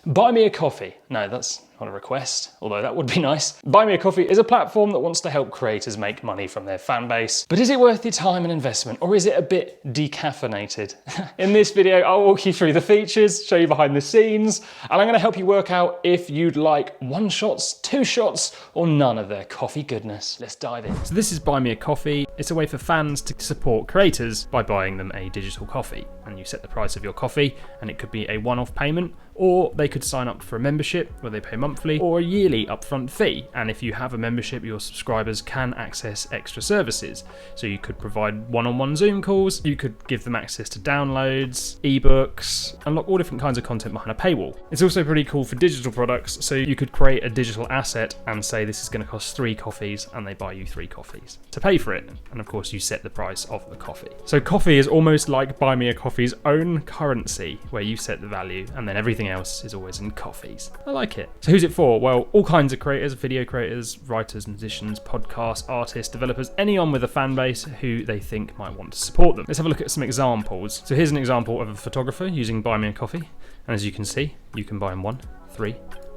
Buy me a coffee. No, that's not a request, although that would be nice. Buy Me a Coffee is a platform that wants to help creators make money from their fan base. But is it worth your time and investment, or is it a bit decaffeinated? In this video, I'll walk you through the features, show you behind the scenes, and I'm gonna help you work out if you'd like 1 shots, 2 shots, or none of their coffee goodness. Let's dive in. So this is Buy Me a Coffee. It's a way for fans to support creators by buying them a digital coffee. And you set the price of your coffee, and it could be a one-off payment, or they could sign up for a membership where they pay monthly, or a yearly upfront fee. And if you have a membership, your subscribers can access extra services. So you could provide one-on-one Zoom calls, you could give them access to downloads, ebooks, unlock all different kinds of content behind a paywall. It's also pretty cool for digital products, so you could create a digital asset and say this is going to cost 3 coffees, and they buy you 3 coffees to pay for it. And of course you set the price of the coffee. So Coffe is almost like Buy Me a Coffee's own currency, where you set the value and then everything else is always in coffees. I like it. So who's it for? Well, all kinds of creators, video creators, writers, musicians, podcasts, artists, developers, anyone with a fan base who they think might want to support them. Let's have a look at some examples. So here's an example of a photographer using Buy Me a Coffee. And as you can see, you can buy him 1, 3,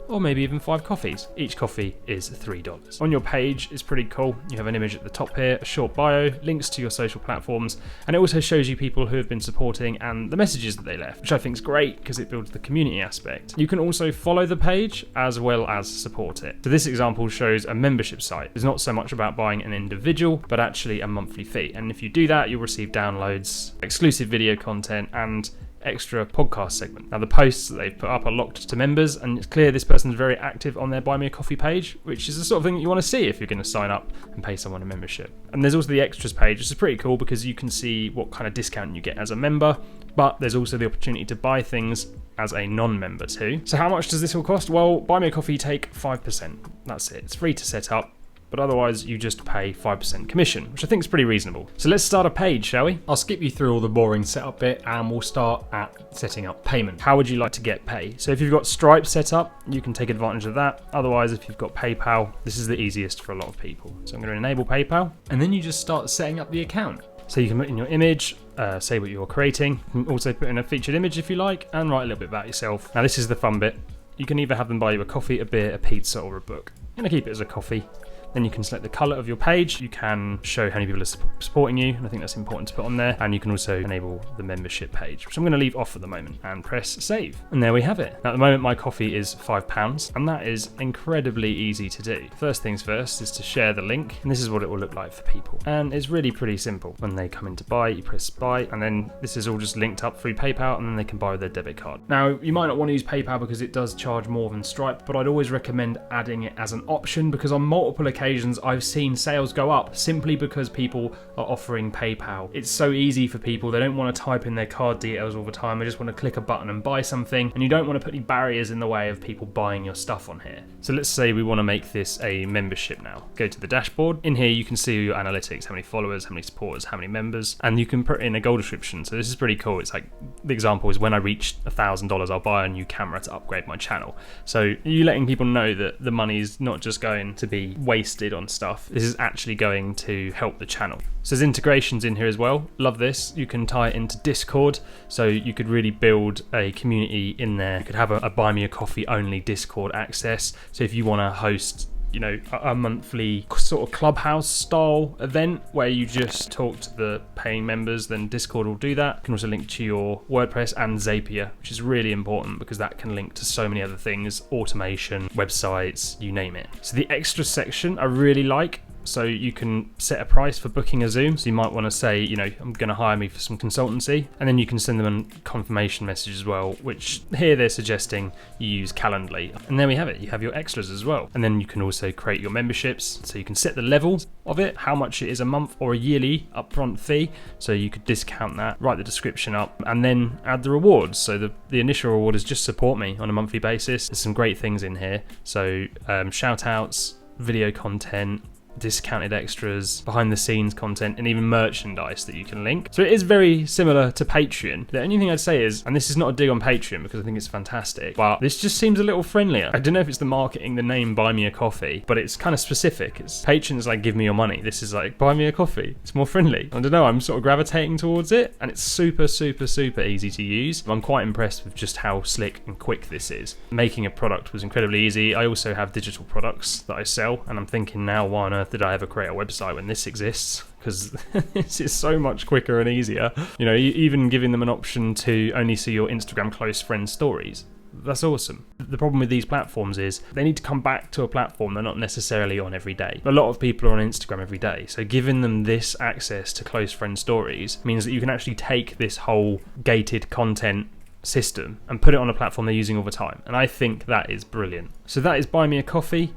or maybe even 5 coffees. Each coffee is $3. On your page is pretty cool. You have an image at the top here, a short bio, links to your social platforms, and it also shows you people who have been supporting and the messages that they left, which I think is great because it builds the community aspect. You can also follow the page as well as support it. So this example shows a membership site. It's not so much about buying an individual, but actually a monthly fee. And if you do that, you'll receive downloads, exclusive video content, and extra podcast segment. Now the posts that they've put up are locked to members, and it's clear this person's very active on their Buy Me a Coffee page, which is the sort of thing that you want to see if you're going to sign up and pay someone a membership. And there's also the extras page, which is pretty cool because you can see what kind of discount you get as a member, but there's also the opportunity to buy things as a non-member too. So how much does this all cost? Well, Buy Me a Coffee take 5%. That's it. It's free to set up, but otherwise you just pay 5% commission, which I think is pretty reasonable. So let's start a page, shall we? I'll skip you through all the boring setup bit and we'll start at setting up payment. How would you like to get pay? So if you've got Stripe set up, you can take advantage of that. Otherwise, if you've got PayPal, this is the easiest for a lot of people. So I'm going to enable PayPal, and then you just start setting up the account. So you can put in your image, say what you're creating. You can also put in a featured image if you like, and write a little bit about yourself. Now this is the fun bit. You can either have them buy you a coffee, a beer, a pizza, or a book. I'm going to keep it as a coffee. Then you can select the color of your page. You can show how many people are supporting you, and I think that's important to put on there. And you can also enable the membership page, which I'm going to leave off at the moment, and press save. And there we have it. Now, at the moment, my coffee is £5, and that is incredibly easy to do. First things first is to share the link, and this is what it will look like for people. And it's really pretty simple. When they come in to buy, you press buy, and then this is all just linked up through PayPal, and then they can buy with their debit card. Now, you might not want to use PayPal because it does charge more than Stripe, but I'd always recommend adding it as an option, because on multiple occasions I've seen sales go up simply because people are offering PayPal. It's so easy for people. They don't want to type in their card details all the time. They just want to click a button and buy something, and you don't want to put any barriers in the way of people buying your stuff on here. So let's say we want to make this a membership now. Go to the dashboard. In here you can see your analytics, how many followers, how many supporters, how many members, and you can put in a goal description. So this is pretty cool. It's like, the example is when I reach $1,000, I'll buy a new camera to upgrade my channel. So you're letting people know that the money is not just going to be wasted on stuff. This is actually going to help the channel. So there's integrations in here as well. Love this. You can tie it into Discord, so you could really build a community in there. You could have a Buy Me a Coffee only Discord access. So if you want to host, you know, a monthly sort of clubhouse style event where you just talk to the paying members, then Discord will do that. You can also link to your WordPress and Zapier, which is really important because that can link to so many other things, automation, websites, you name it. So the extra section I really like. So you can set a price for booking a Zoom. So you might want to say, you know, I'm going to hire me for some consultancy, and then you can send them a confirmation message as well, which here they're suggesting you use Calendly. And there we have it. You have your extras as well. And then you can also create your memberships. So you can set the level of it, how much it is a month or a yearly upfront fee. So you could discount that, write the description up, and then add the rewards. So the initial reward is just support me on a monthly basis. There's some great things in here. So shout outs, video content, discounted extras, behind the scenes content, and even merchandise that you can link. So it is very similar to Patreon. The only thing I'd say is, and this is not a dig on Patreon because I think it's fantastic, but this just seems a little friendlier. I don't know if it's the marketing, the name Buy Me a Coffee, but it's kind of specific. It's Patreon's like, give me your money. This is like, buy me a coffee. It's more friendly. I don't know, I'm sort of gravitating towards it, and it's super, super, super easy to use. I'm quite impressed with just how slick and quick this is. Making a product was incredibly easy. I also have digital products that I sell, and I'm thinking now, why on earth did I ever create a website when this exists? Because this is so much quicker and easier. You know, even giving them an option to only see your Instagram close friends stories. That's awesome. The problem with these platforms is they need to come back to a platform they're not necessarily on every day. A lot of people are on Instagram every day, so giving them this access to close friend stories means that you can actually take this whole gated content system and put it on a platform they're using all the time. And I think that is brilliant. So that is Buy Me a Coffee.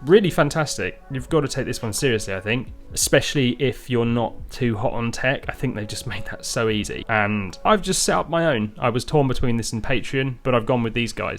Really fantastic. You've got to take this one seriously, I think, especially if you're not too hot on tech. I think they've just made that so easy. And I've just set up my own. I was torn between this and Patreon, but I've gone with these guys.